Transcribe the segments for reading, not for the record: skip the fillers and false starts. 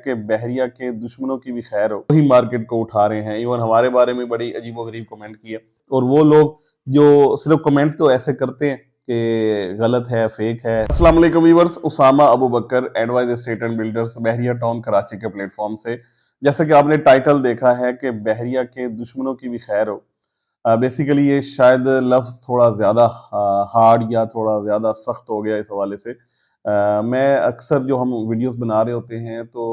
कि बहरिया के दुश्मनों की भी खैर हो, वही मार्केट को उठा रहे हैं। इवन हमारे बारे में बड़ी अजीबोगरीब कमेंट किए, और वो लोग जो सिर्फ कमेंट तो ऐसे करते हैं कि गलत है, फेक है। अस्सलाम वालेकुम viewers, Usama Abu Bakar, advise estate and builders, Bahria town Karachi के प्लेटफॉर्म से। जैसे कि आपने टाइटल देखा है कि बहरिया के दुश्मनों की भी खैर हो, बेसिकली ये शायद लफ्ज़ थोड़ा ज़्यादा हार्ड या थोड़ा ज़्यादा सख्त हो गया इस हवाले से। मैं अक्सर जो हम वीडियोस बना रहे होते हैं तो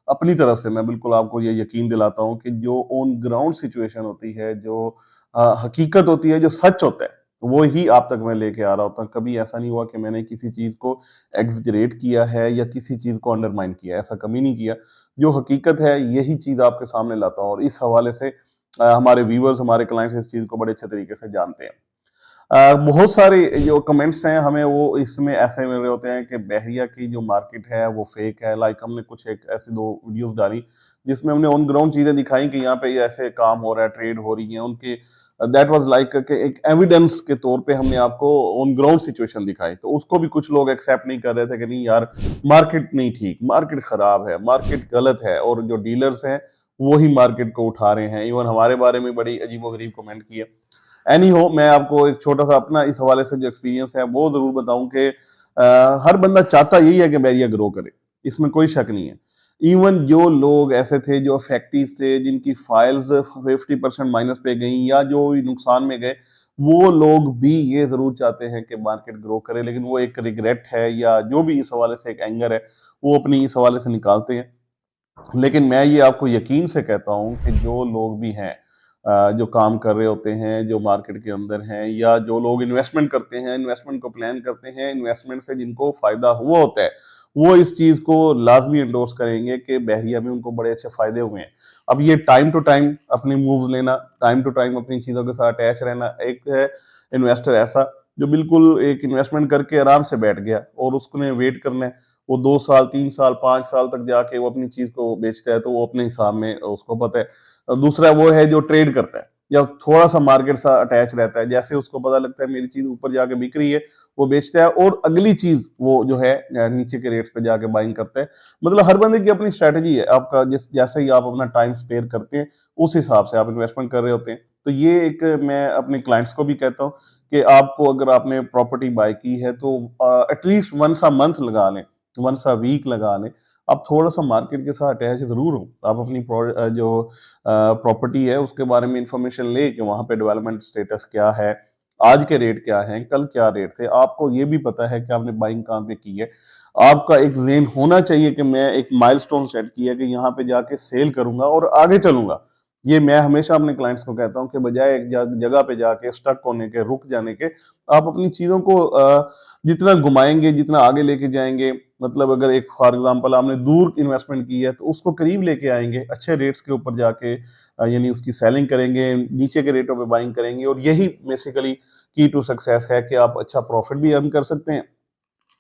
अपनी तरफ से मैं बिल्कुल आपको ये यकीन दिलाता हूँ कि जो ऑन ग्राउंड सिचुएशन होती है, जो हकीकत होती है, जो सच होता है, वो ही आप तक मैं लेके आ रहा होता हूँ। कभी ऐसा नहीं हुआ कि मैंने किसी चीज़ को एग्जरेट किया है या किसी चीज़ को अंडरमाइन किया है, ऐसा कभी नहीं किया। जो हकीकत है यही चीज़ आपके सामने लाता हूँ, और इस हवाले से हमारे व्यूवर्स, हमारे क्लाइंट्स इस चीज़ को बड़े अच्छे तरीके से जानते हैं। बहुत सारे जो कमेंट्स हैं हमें वो इसमें ऐसे मिल रहे होते हैं कि बहरिया की जो मार्केट है वो फेक है। लाइक हमने कुछ एक ऐसी 2 वीडियोस डाली जिसमें हमने ऑन ग्राउंड चीज़ें दिखाई कि यहाँ पे ये ऐसे काम हो रहा है, ट्रेड हो रही है उनके। दैट वाज़ लाइक एक एविडेंस के तौर पे हमने आपको ऑन ग्राउंड सिचुएशन दिखाई। तो उसको भी कुछ लोग एक्सेप्ट नहीं कर रहे थे कि नहीं यार, मार्केट नहीं ठीक, मार्केट खराब है, मार्केट गलत है, और जो डीलर्स हैं वो ही मार्केट को उठा रहे हैं। इवन हमारे बारे में बड़ी अजीबोगरीब कमेंट किए। एनी हो, मैं आपको एक छोटा सा अपना इस हवाले से जो एक्सपीरियंस है वो जरूर बताऊं कि हर बंदा चाहता यही है कि बहरिया ग्रो करे, इसमें कोई शक नहीं है। इवन जो लोग ऐसे थे जो फैक्ट्रीज थे जिनकी फाइल्स 50% माइनस पे गई या जो नुकसान में गए, वो लोग भी ये जरूर चाहते हैं कि मार्केट ग्रो करे, लेकिन वो एक रिग्रेट है या जो भी इस हवाले से एक एंगर है वो अपनी इस हवाले से निकालते हैं। लेकिन मैं ये आपको यकीन से कहता हूँ कि जो लोग भी हैं, जो काम कर रहे होते हैं, जो मार्केट के अंदर हैं, या जो लोग इन्वेस्टमेंट करते हैं, इन्वेस्टमेंट को प्लान करते हैं, इन्वेस्टमेंट से जिनको फायदा हुआ होता है, वो इस चीज़ को लाजमी एंडोर्स करेंगे कि बहरिया में उनको बड़े अच्छे फायदे हुए हैं। अब ये टाइम टू टाइम अपनी मूव्स लेना, टाइम टू टाइम अपनी चीज़ों के साथ अटैच रहना। एक है इन्वेस्टर ऐसा जो बिल्कुल एक इन्वेस्टमेंट करके आराम से बैठ गया और उसने वेट करना है, वो 2 साल, 3 साल, 5 साल तक जाके वो अपनी चीज को बेचता है, तो वो अपने हिसाब में उसको पता है। दूसरा वो है जो ट्रेड करता है या थोड़ा सा मार्केट सा अटैच रहता है, जैसे उसको पता लगता है मेरी चीज ऊपर जाके बिक रही है, वो बेचता है और अगली चीज वो जो है नीचे के रेट्स पे जाके बाइंग करता है। मतलब हर बंदे की अपनी स्ट्रेटजी है। आपका जिस जैसे ही आप अपना टाइम स्पेयर करते हैं उस हिसाब से आप इन्वेस्टमेंट कर रहे होते हैं। तो ये एक मैं अपने क्लाइंट्स को भी कहता हूँ कि आपको अगर आपने प्रॉपर्टी बाय की है तो एटलीस्ट वंस अ मंथ लगा लें, वंस अ वीक लगा लें। आप थोड़ा सा मार्केट के साथ अटैच जरूर हो। आप अपनी जो प्रॉपर्टी है उसके बारे में इंफॉर्मेशन ले कि वहां पे डेवलपमेंट स्टेटस क्या है, आज के रेट क्या हैं, कल क्या रेट थे। आपको ये भी पता है कि आपने बाइंग कहाँ पे की है। आपका एक ज़ेन होना चाहिए कि मैं एक माइलस्टोन सेट किया कि यहाँ पे जाके सेल करूंगा और आगे चलूंगा। ये मैं हमेशा अपने क्लाइंट्स को कहता हूँ कि बजाय एक जगह पे जाके स्टक होने के, रुक जाने के, आप अपनी चीजों को जितना घुमाएंगे, जितना आगे लेके जाएंगे। मतलब अगर एक फॉर एग्जांपल आपने दूर इन्वेस्टमेंट की है तो उसको करीब लेके आएंगे, अच्छे रेट्स के ऊपर जाके यानी उसकी सेलिंग करेंगे, नीचे के रेटों पे बाइंग करेंगे, और यही बेसिकली की टू सक्सेस है कि आप अच्छा प्रॉफिट भी अर्न कर सकते हैं,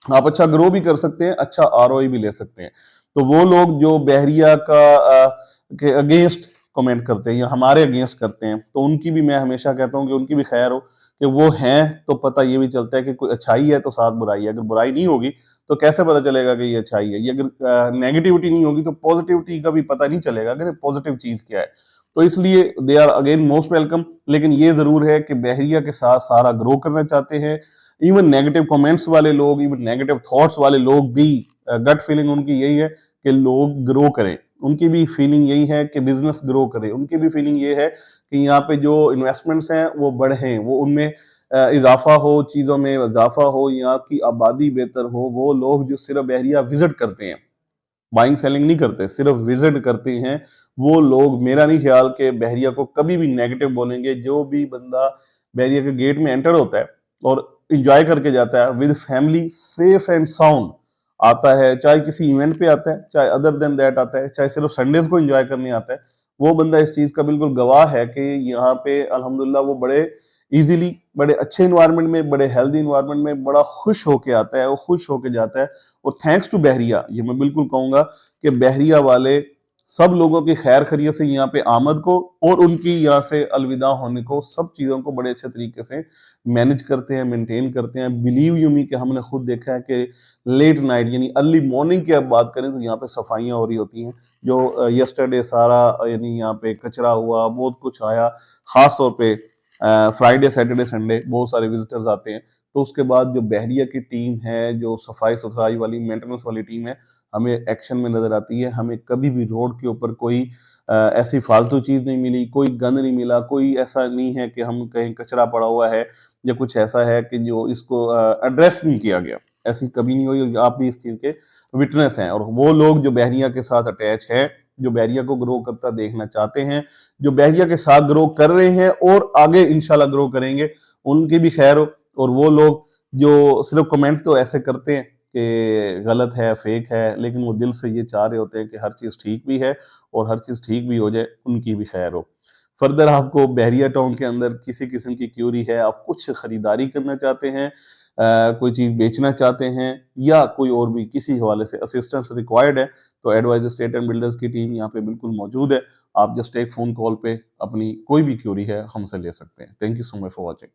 आप अच्छा ग्रो भी कर सकते हैं, अच्छा आरओई भी ले सकते हैं। तो वो लोग जो बहरिया का के अगेंस्ट कमेंट करते हैं या हमारे अगेंस्ट करते हैं, तो उनकी भी मैं हमेशा कहता हूँ कि उनकी भी खैर हो, कि वो हैं तो पता ये भी चलता है कि कोई अच्छाई है तो साथ बुराई है। अगर बुराई नहीं होगी तो कैसे पता चलेगा कि ये अच्छाई है? ये अगर नेगेटिविटी नहीं होगी तो पॉजिटिविटी का भी पता नहीं चलेगा कि पॉजिटिव चीज क्या है। तो इसलिए they are again most welcome. लेकिन ये जरूर है कि बहरिया के साथ सारा ग्रो करना चाहते हैं। इवन नेगेटिव कमेंट्स वाले लोग, इवन नेगेटिव थॉट्स वाले लोग भी, गट फीलिंग उनकी यही है कि लोग ग्रो करें। उनकी भी फीलिंग यही है कि बिजनेस ग्रो करे। उनकी भी फीलिंग ये है कि यहाँ पे जो इन्वेस्टमेंट्स हैं वो बढ़े, वो उनमें इजाफा हो, चीज़ों में इजाफा हो, यहाँ की आबादी बेहतर हो। वो लोग जो सिर्फ एरिया विजिट करते हैं, बाइंग सेलिंग नहीं करते, सिर्फ विजिट करते हैं, वो लोग मेरा नहीं ख्याल कि बहरिया को कभी भी नेगेटिव बोलेंगे। जो भी बंदा बहरिया के गेट में एंटर होता है और इंजॉय करके जाता है with family, safe and sound आता है, चाहे किसी इवेंट पे आता है, चाहे अदर देन दैट आता है, चाहे सिर्फ संडेज को एंजॉय करने आता है, वो बंदा इस चीज का बिल्कुल गवाह है कि यहाँ पे अल्हम्दुलिल्लाह वो बड़े इजीली, बड़े अच्छे इन्वायरमेंट में, बड़े हेल्दी इन्वायरमेंट में बड़ा खुश होके आता है, वो खुश होके जाता है। और थैंक्स टू बहरिया, ये मैं बिल्कुल कहूंगा कि बहरिया वाले सब लोगों की खैर खैरियत से यहाँ पे आमद को और उनकी यहाँ से अलविदा होने को, सब चीज़ों को बड़े अच्छे तरीके से मैनेज करते हैं, मेंटेन करते हैं। बिलीव यू मी कि हमने खुद देखा है कि लेट नाइट यानी अर्ली मॉर्निंग की अब बात करें तो यहाँ पे सफाइयाँ हो रही होती हैं। जो यस्टरडे सारा यानी यहाँ पे कचरा हुआ, बहुत कुछ आया, ख़ास तौर पे फ्राइडे, सैटरडे, संडे बहुत सारे विजिटर्स आते हैं। तो उसके बाद जो बहरिया की टीम है, जो सफाई-सुथराई वाली, मेंटेनेंस वाली टीम है, हमें एक्शन में नज़र आती है। हमें कभी भी रोड के ऊपर कोई ऐसी फालतू चीज़ नहीं मिली, कोई गंद नहीं मिला, कोई ऐसा नहीं है कि हम कहीं कचरा पड़ा हुआ है या कुछ ऐसा है कि जो इसको एड्रेस नहीं किया गया। ऐसी कभी नहीं हुई, आप भी इस चीज़ के विटनेस हैं। और वो लोग जो बहरिया के साथ अटैच हैं, जो बहरिया को ग्रो करता देखना चाहते हैं, जो बहरिया के साथ ग्रो कर रहे हैं और आगे इंशाल्लाह ग्रो करेंगे, उनकी भी खैर हो। और वो लोग जो सिर्फ कमेंट तो ऐसे करते हैं कि गलत है, फेक है, लेकिन वो दिल से ये चाह रहे होते हैं कि हर चीज़ ठीक भी है और हर चीज़ ठीक भी हो जाए, उनकी भी खैर हो। फर्दर आपको बहरिया टाउन के अंदर किसी किस्म की क्यूरी है, आप कुछ खरीदारी करना चाहते हैं, कोई चीज़ बेचना चाहते हैं या कोई और भी किसी हवाले से असिस्टेंस रिक्वायर्ड है, तो एडवाइज़र एस्टेट एंड बिल्डर्स की टीम यहाँ पे बिल्कुल मौजूद है। आप जस्ट एक फ़ोन कॉल पे अपनी कोई भी क्यूरी है हमसे ले सकते हैं। Thank you so much for watching.